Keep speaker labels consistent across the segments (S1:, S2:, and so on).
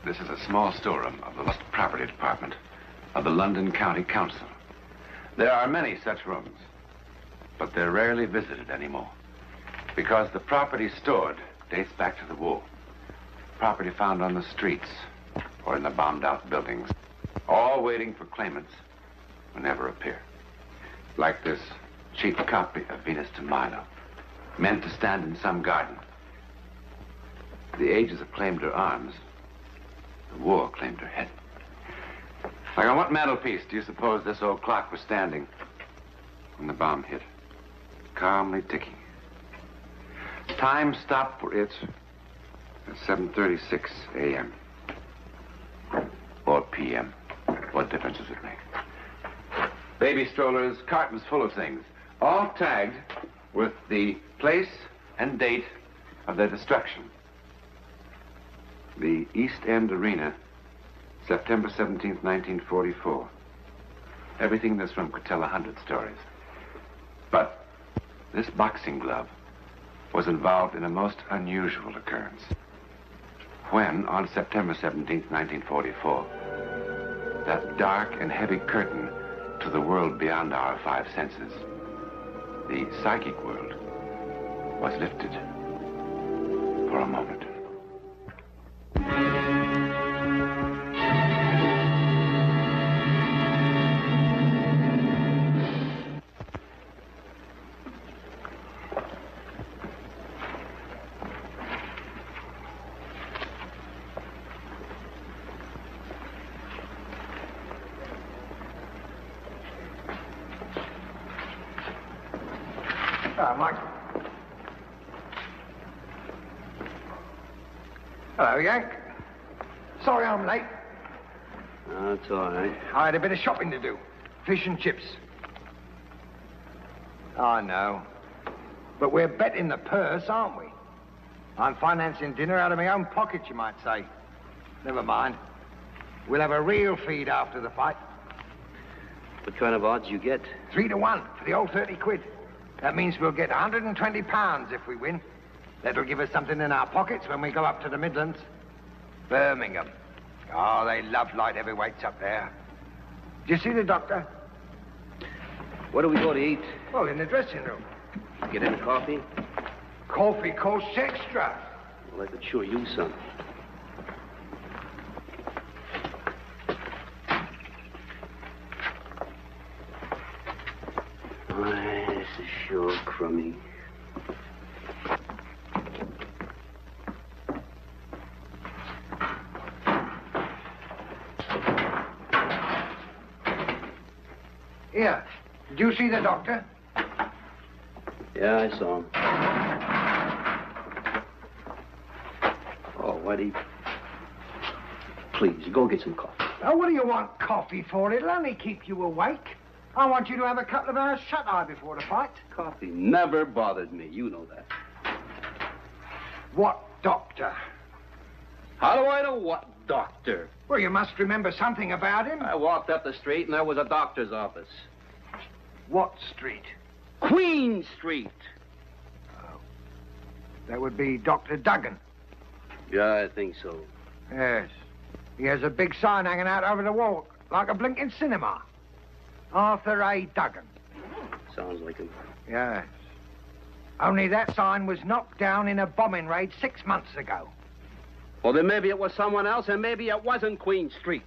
S1: This is a small storeroom of the Lost Property Department of the London County Council. There are many such rooms, but they're rarely visited anymore because the property stored dates back to the war. Property found on the streets or in the bombed-out buildings, all waiting for claimants who never appear. Like this cheap copy of Venus de Milo, meant to stand in some garden. The ages have claimed her arms. The war claimed her head. Like on what mantelpiece do you suppose this old clock was standing when the bomb hit? Calmly ticking. Time stopped for it at 7:36 a.m. or p.m. What difference does it make? Baby strollers, cartons full of things, all tagged with the place and date of their destruction. The East End Arena, September 17th, 1944. Everything in this room could tell 100 stories. But this boxing glove was involved in a most unusual occurrence. When, on September 17th, 1944, that dark and heavy curtain to the world beyond our five senses, the psychic world, was lifted for a moment.
S2: Mike. Hello, Yank. Sorry I'm late.
S3: No, it's all right.
S2: I had a bit of shopping to do. Fish and chips. I know. But we're betting the purse, aren't we? I'm financing dinner out of my own pocket, you might say. Never mind. We'll have a real feed after the fight.
S3: What kind of odds you get?
S2: 3 to 1 for the old 30 quid. That means we'll get 120 pounds if we win. That'll give us something in our pockets when we go up to the Midlands. Birmingham. Oh, they love light heavyweights up there. Did you see the doctor?
S3: Where do we go to eat?
S2: Well, in the dressing room.
S3: Get him a coffee?
S2: Coffee costs extra.
S3: Well, I could sure use some. This is sure crummy.
S2: Here, did you see the doctor?
S3: Yeah, I saw him. Oh, Eddie. Please, go get some coffee.
S2: Oh, what do you want coffee for? It'll only keep you awake. I want you to have a couple of hours shut-eye before the fight.
S3: Coffee never bothered me. You know that.
S2: What doctor?
S3: How do I know what doctor?
S2: Well, you must remember something about him.
S3: I walked up the street and there was a doctor's office.
S2: What street?
S3: Queen Street.
S2: Oh. That would be Dr. Duggan.
S3: Yeah, I think so.
S2: Yes. He has a big sign hanging out over the wall, like a blinking cinema. Arthur A. Duggan.
S3: Sounds like him.
S2: Yes. Only that sign was knocked down in a bombing raid 6 months ago.
S3: Well, then maybe it was someone else, and maybe it wasn't Queen Street.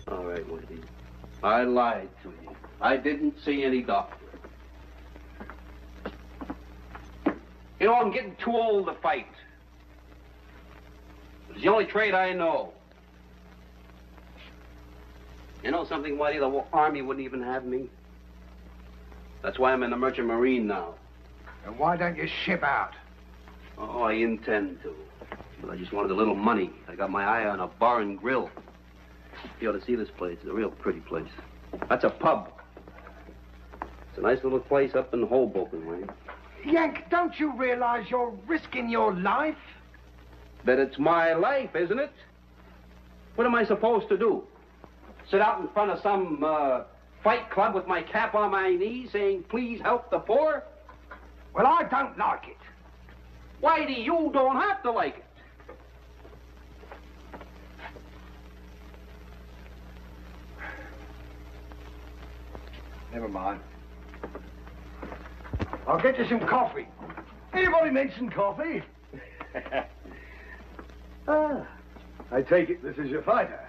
S3: All right, Wendy. I lied to you. I didn't see any doctor. You know, I'm getting too old to fight. It's the only trade I know. You know something, Whitey? The Army wouldn't even have me. That's why I'm in the Merchant Marine now.
S2: And why don't you ship out?
S3: Oh, I intend to. But I just wanted a little money. I got my eye on a bar and grill. You ought to see this place. It's a real pretty place. That's a pub. It's a nice little place up in Hoboken, Wayne.
S2: Yank, don't you realize you're risking your life?
S3: But it's my life, isn't it? What am I supposed to do? Sit out in front of some fight club with my cap on my knees saying, please help the poor?
S2: Well, I don't like it.
S3: Whitey, you don't have to like it.
S2: Never mind. I'll get you some coffee.
S4: Anybody mention coffee? Ah, I take it this is your fighter.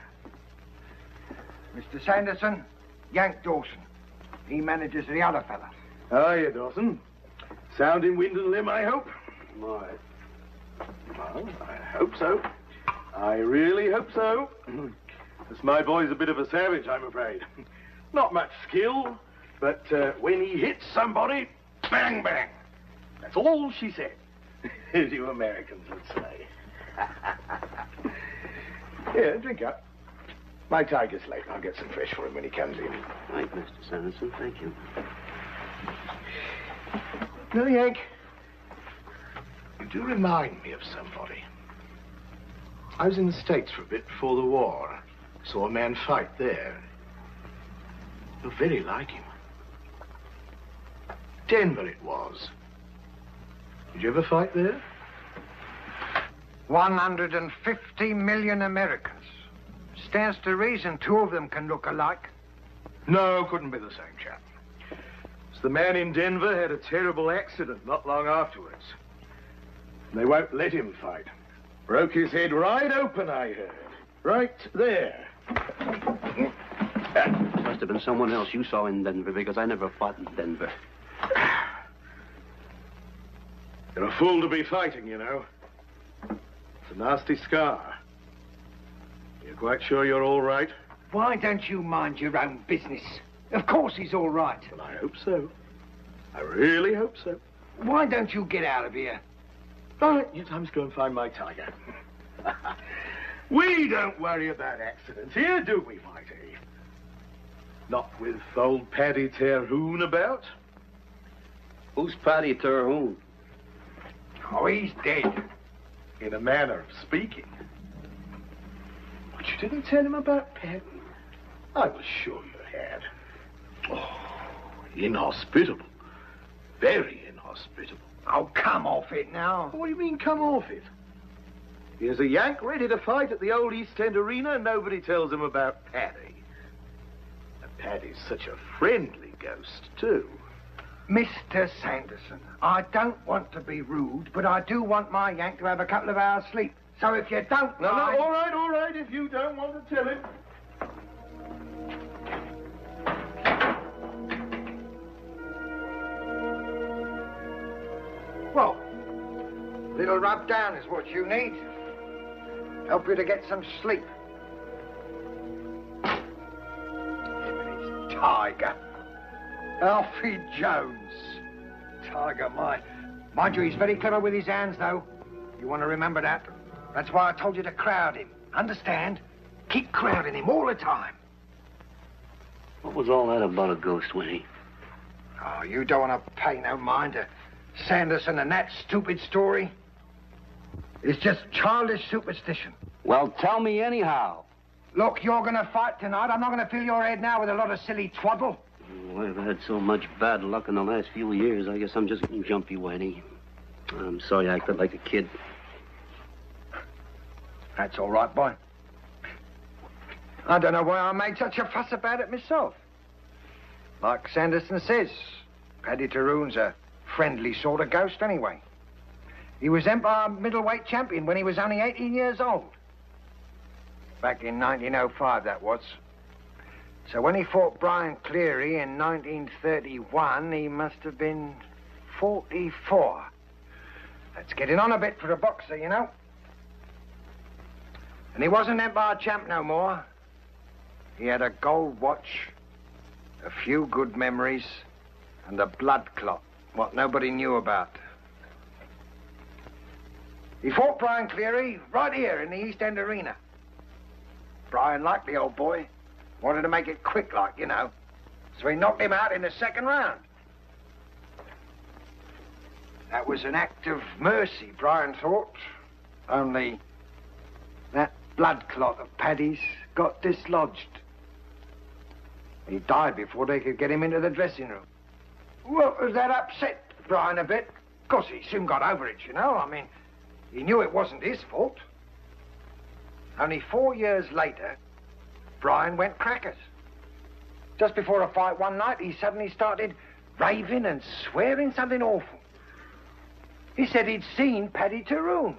S2: Mr. Sanderson, Yank Dawson. He manages the other fella.
S4: How are you, Dawson? Sound in wind and limb, I hope?
S3: Well,
S4: I hope so. I really hope so. This my boy's a bit of a savage, I'm afraid. Not much skill, but when he hits somebody, bang, bang. That's all she said, as you Americans would say. Here, drink up. My tiger's late. I'll get some fresh for him when he comes in.
S3: Right, Mr. Sanderson, thank you.
S4: No, Yank. You do remind me of somebody. I was in the States for a bit before the war. Saw a man fight there. You're very like him. Denver it was. Did you ever fight there?
S2: 150 million Americans. Stands to reason 2 of them can look alike.
S4: No, couldn't be the same chap. The man in Denver had a terrible accident not long afterwards. They won't let him fight. Broke his head right open, I heard. Right there.
S3: Must have been someone else you saw in Denver, because I never fought in Denver.
S4: You're a fool to be fighting, you know. It's a nasty scar. You're quite sure you're all right?
S2: Why don't you mind your own business? Of course he's all right.
S4: Well, I hope so. I really hope so.
S2: Why don't you get out of here?
S4: All right, yes, I must go and find my tiger. We don't worry about accidents here, do we, Whitey? Not with old Paddy Terhune about.
S3: Who's Paddy Terhune?
S2: Oh, he's dead.
S4: In a manner of speaking. But you didn't tell him about Paddy? I was sure you had. Oh, inhospitable. Very inhospitable.
S2: Oh, come off it now.
S4: What do you mean, come off it? Here's a Yank ready to fight at the old East End Arena, and nobody tells him about Paddy. And Paddy's such a friendly ghost, too.
S2: Mr. Sanderson, I don't want to be rude, but I do want my Yank to have a couple of hours' sleep. So if you don't
S4: No,
S2: mind...
S4: all right, if you don't want to tell him.
S2: Well, a little rub down is what you need. Help you to get some sleep. Him and his tiger. Alfie Jones. Tiger, mind you, he's very clever with his hands, though. You want to remember that. That's why I told you to crowd him. Understand? Keep crowding him all the time.
S3: What was all that about a ghost, Winnie?
S2: Oh, you don't want to pay no mind to Sanderson and that stupid story. It's just childish superstition.
S3: Well, tell me anyhow.
S2: Look, you're going to fight tonight. I'm not going to fill your head now with a lot of silly twaddle.
S3: Oh, I've had so much bad luck in the last few years. I guess I'm just getting jumpy, Whitey. I'm sorry I acted like a kid.
S2: That's all right, boy. I don't know why I made such a fuss about it myself. Like Sanderson says, Paddy Terhune's a friendly sort of ghost anyway. He was Empire middleweight champion when he was only 18 years old. Back in 1905, that was. So when he fought Brian Cleary in 1931, he must have been 44. That's getting on a bit for a boxer, you know. And he wasn't Empire champ no more. He had a gold watch, a few good memories, and a blood clot, what nobody knew about. He fought Brian Cleary right here in the East End Arena. Brian liked the old boy. Wanted to make it quick like, you know. So he knocked him out in the second round. That was an act of mercy, Brian thought. Only that blood clot of Paddy's got dislodged. He died before they could get him into the dressing room. Well, that upset Brian a bit. Of course, he soon got over it, you know. I mean, he knew it wasn't his fault. Only 4 years later, Brian went crackers. Just before a fight one night, he suddenly started raving and swearing something awful. He said he'd seen Paddy Tyrone.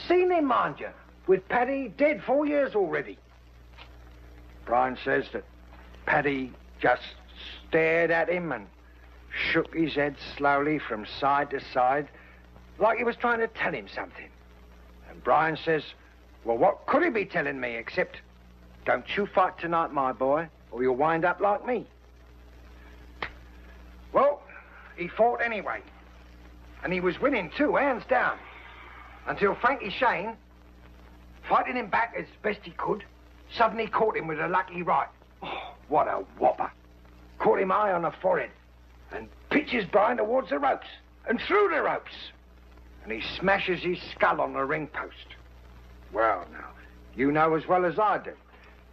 S2: Seen him, mind you, with Paddy dead 4 years already. Brian says that Paddy just stared at him and shook his head slowly from side to side, like he was trying to tell him something. And Brian says, well, what could he be telling me except, don't you fight tonight, my boy, or you'll wind up like me. Well, he fought anyway. And he was winning too, hands down. Until Frankie Shane, fighting him back as best he could, suddenly caught him with a lucky right. Oh, what a whopper. Caught him high on the forehead and pitches Brian towards the ropes and through the ropes. And he smashes his skull on the ring post. Well, now, you know as well as I do,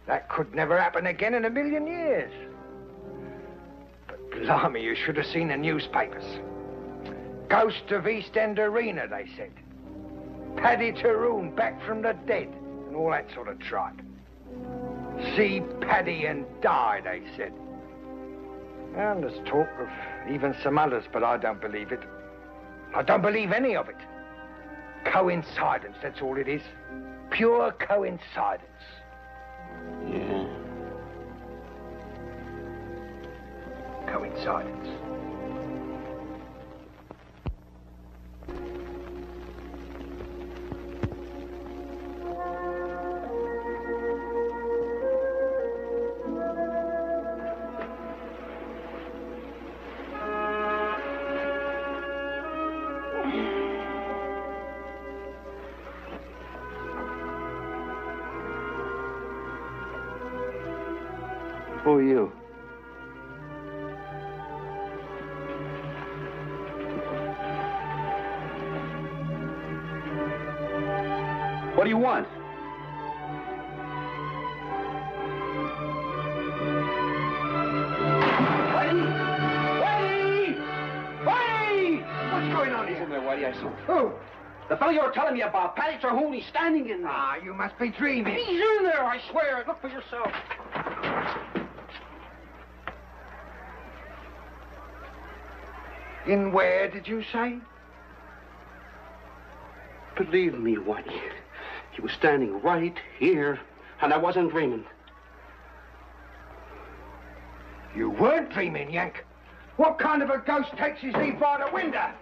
S2: that could never happen again in a million years. But blimey, you should have seen the newspapers. Ghost of East End Arena, they said. Paddy Tyrone back from the dead, and all that sort of tripe. See Paddy and die, they said. And there's talk of even some others, but I don't believe it. I don't believe any of it. Coincidence, that's all it is. Pure coincidence.
S3: Yeah.
S2: Coincidence.
S3: Who are you? What do you want?
S2: What's going on
S3: He's
S2: here?
S3: in there, Whitey. I saw him.
S2: Who?
S3: The fellow you were telling me about, Paddy Tyrone, he's standing in there.
S2: Ah, you must be dreaming.
S3: He's in there, I swear. Look for yourself.
S2: In where, did you say?
S3: Believe me, Whitey. He was standing right here, and I wasn't dreaming.
S2: You weren't dreaming, Yank. What kind of a ghost takes his leave by the window?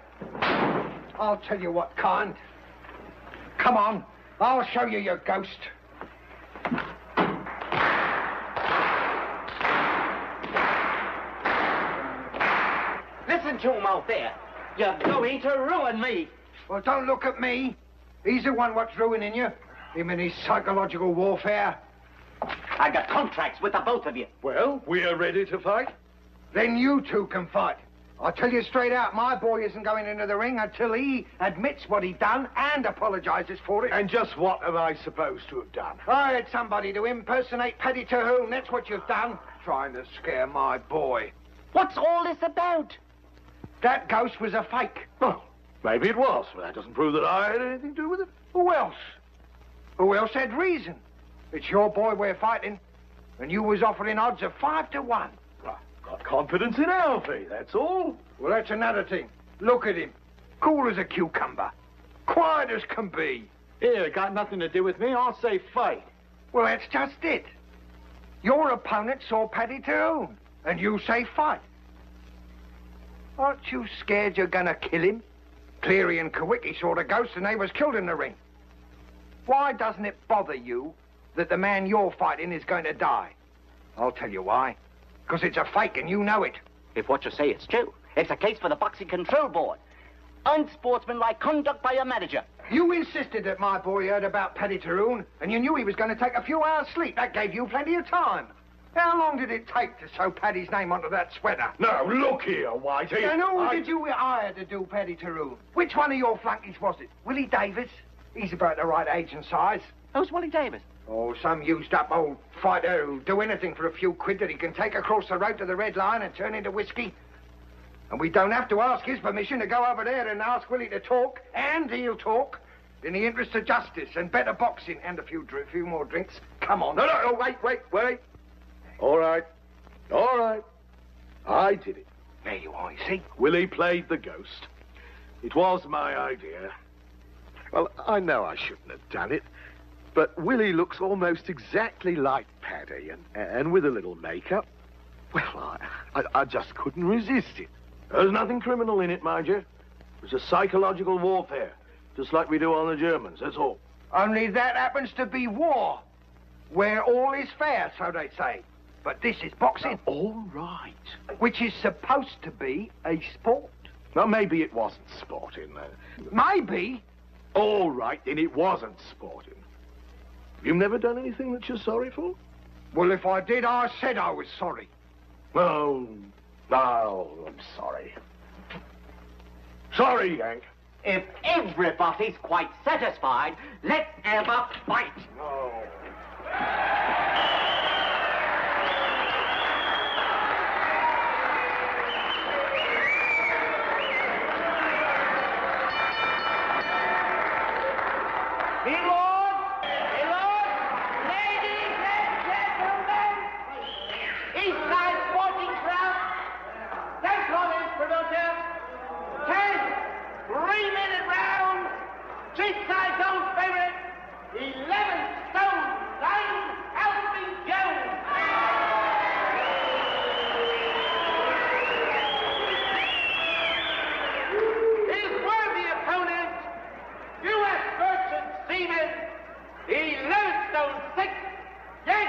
S2: I'll tell you what kind. Come on, I'll show you your ghost.
S5: Listen to him out there. You're going to ruin me.
S2: Well, don't look at me. He's the one what's ruining you. Him and his psychological warfare.
S5: I got contracts with the both of you.
S4: Well, we are ready to fight.
S2: Then you two can fight. I'll tell you straight out, my boy isn't going into the ring until he admits what he done and apologizes for it.
S4: And just what am I supposed to have done?
S2: I had somebody to impersonate Paddy Tyrone. That's what you've done. Trying to scare my boy.
S5: What's all this about?
S2: That ghost was a fake.
S4: Well, maybe it was, but that doesn't prove that I had anything to do with it.
S2: Who else? Who else had reason? It's your boy we're fighting, and you was offering odds of 5 to 1.
S4: Got confidence in Alfie, that's all.
S2: Well, that's another thing. Look at him. Cool as a cucumber. Quiet as can be.
S6: Here, it got nothing to do with me. I'll say fight.
S2: Well, that's just it. Your opponent saw Paddy Tyrone, and you say fight. Aren't you scared you're gonna kill him? Cleary and Kawicki saw the ghost and they was killed in the ring. Why doesn't it bother you that the man you're fighting is going to die? I'll tell you why. Because it's a fake and you know it.
S5: If what you say is true, it's a case for the Boxing Control Board. Unsportsmanlike conduct by a manager.
S2: You insisted that my boy heard about Paddy Tyrone, and you knew he was going to take a few hours' sleep. That gave you plenty of time. How long did it take to sew Paddy's name onto that sweater?
S4: Now, look here, Whitey.
S2: And who did you hire to do Paddy Tyrone? Which one of your flunkies was it? Willie Davis? He's about the right age and size.
S5: Who's Willie Davis?
S2: Oh, some used-up old fighter who'll do anything for a few quid that he can take across the road to the Red Lion and turn into whiskey. And we don't have to ask his permission to go over there and ask Willie to talk, and he'll talk, in the interest of justice and better boxing and a few more drinks. Come on. No, wait.
S4: All right. I did it.
S2: There you are, you see?
S4: Willie played the ghost. It was my idea. Well, I know I shouldn't have done it, but Willie looks almost exactly like Paddy, and with a little makeup. Well, I just couldn't resist it. There's nothing criminal in it, mind you. It was a psychological warfare, just like we do on the Germans, that's all.
S2: Only that happens to be war, where all is fair, so they say. But this is boxing.
S4: All right.
S2: Which is supposed to be a sport.
S4: Well, maybe it wasn't sporting, then.
S2: Maybe.
S4: All right, then it wasn't sporting. You've never done anything that you're sorry for?
S2: Well, if I did, I said I was sorry.
S4: Oh, I'm sorry. Sorry, Yank.
S5: If everybody's quite satisfied, let's have a fight.
S4: No.
S5: Ladies and gentlemen, Eastside Sporting Club, thank Collins Producer, 10 3-minute rounds, Cheapside Zone favorite, 11 stone, 9 Alvin Jones. His worthy opponent, U.S. Merchant Seaman, 11 stone 6, Yank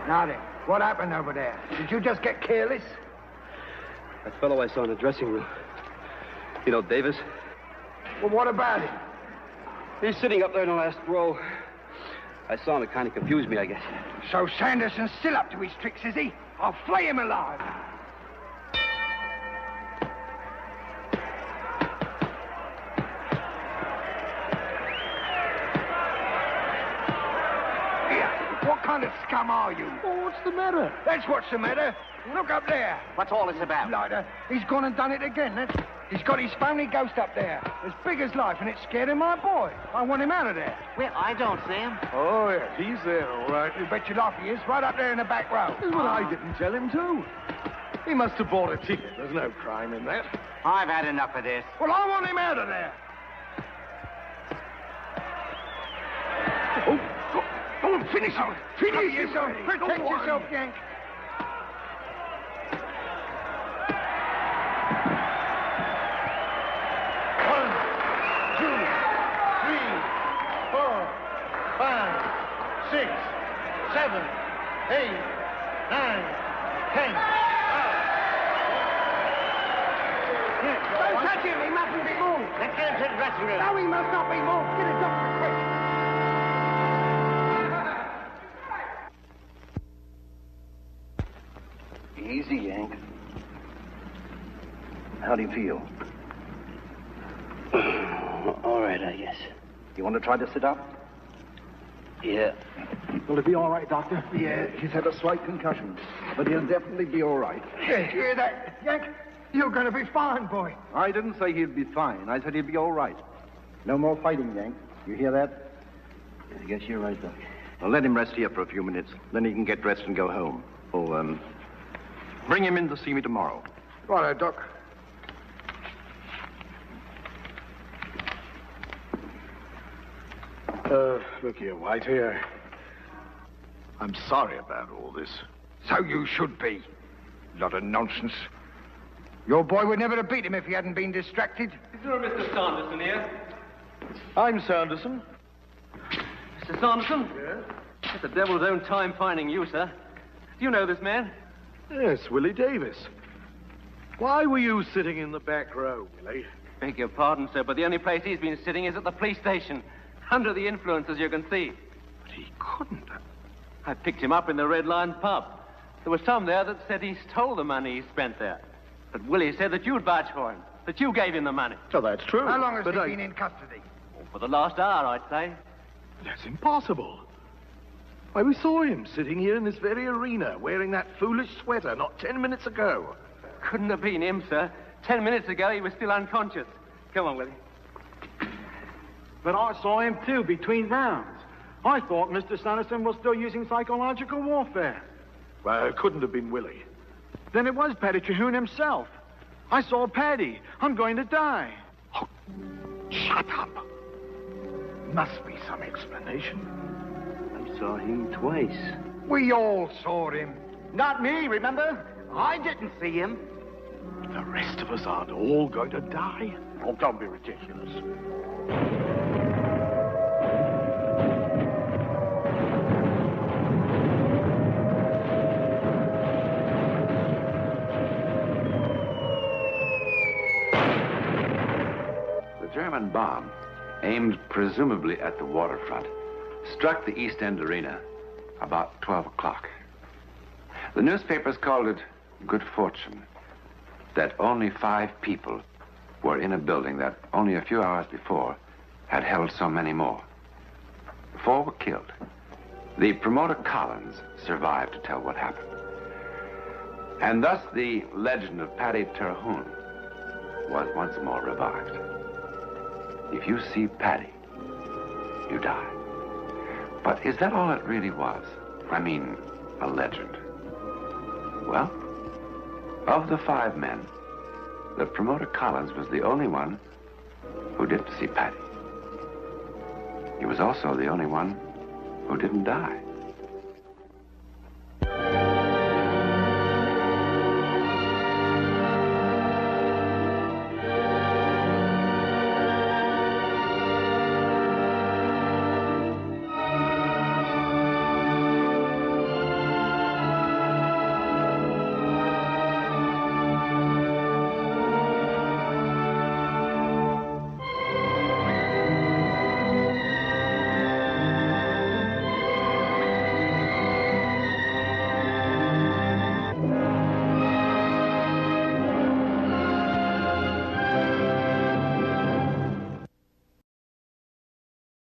S2: Now then, what happened over there? Did you just get careless?
S3: That fellow I saw in the dressing room. You know, Davis?
S2: Well, what about him?
S3: He's sitting up there in the last row. I saw him. It kind of confused me, I guess.
S2: So Sanderson's still up to his tricks, is he? I'll flay him alive. kind of scum are you?
S4: Oh, what's the matter?
S2: That's what's the matter. Look up there.
S5: What's all this about?
S2: Lighter, he's gone and done it again. He's got his phony ghost up there, as big as life, and it's scaring my boy. I want him out of there.
S5: Well, I don't see him.
S4: Oh, yes, he's there, all right.
S2: You bet your life he is, right up there in the back row.
S4: That's what I didn't tell him to. He must have bought a ticket. There's no crime in that.
S5: I've had enough of this.
S2: Well, I want him out of there. Go on, finish him. Finish yourself. Protect yourself, Yank.
S4: 6, 7, 8, 9, 10.
S2: Don't touch him. He mustn't be moved.
S5: Let's get him to the dressing room.
S2: No, he must not be moved. Get a doctor quick.
S3: Easy, Yank. How do you feel?
S5: All right, I guess.
S3: You want to try to sit up?
S5: Yeah.
S6: Will it be all right, Doctor?
S7: Yeah, he's had a slight concussion, but he'll definitely be all right.
S2: Yeah, hear that, Yank? You're going to be fine, boy.
S7: I didn't say he'd be fine. I said he'd be all right. No more fighting, Yank. You hear that?
S3: I guess you're right, Doc.
S7: Well, let him rest here for a few minutes. Then he can get dressed and go home. Oh, bring him in to see me tomorrow.
S2: Righto, Doc.
S4: Look here, White here. I'm sorry about all this.
S2: So you should be. Lot of nonsense. Your boy would never have beat him if he hadn't been distracted.
S8: Is there a Mr. Sanderson here?
S4: I'm Sanderson.
S8: Mr. Sanderson? Yes? It's the devil's own time finding you, sir. Do you know this man?
S4: Yes, Willie Davis. Why were you sitting in the back row, Willie?
S8: Beg your pardon, sir, but the only place he's been sitting is at the police station. Under the influence, as you can see.
S4: But he couldn't.
S8: I picked him up in the Red Lion pub. There was some there that said he stole the money he spent there. But Willie said that you'd vouch for him, that you gave him the money.
S4: So that's true.
S2: How long has
S4: but
S2: he been in custody?
S8: Oh, for the last hour, I'd say.
S4: That's impossible. Why, we saw him sitting here in this very arena, wearing that foolish sweater not 10 minutes ago.
S8: Couldn't have been him, sir. 10 minutes ago, he was still unconscious. Come on, Willie.
S6: But I saw him, too, between rounds. I thought Mr. Sanderson was still using psychological warfare.
S4: Well, it couldn't have been Willie.
S6: Then it was Paddy Cahoon himself. I saw Paddy. I'm going to die.
S4: Oh, shut up. Must be some explanation.
S3: I saw him twice.
S2: We all saw him.
S5: Not me, remember? I didn't see him.
S4: The rest of us aren't all going to die.
S7: Oh, don't be ridiculous.
S1: The German bomb, aimed presumably at the waterfront, struck the East End Arena about 12 o'clock. The newspapers called it good fortune that only 5 people were in a building that only a few hours before had held so many more. 4 were killed. The promoter Collins survived to tell what happened. And thus the legend of Paddy Terhune was once more revived. If you see Paddy, you die. But is that all it really was? I mean, a legend. Well, of the 5 men, the promoter Collins was the only one who didn't see Paddy. He was also the only one who didn't die.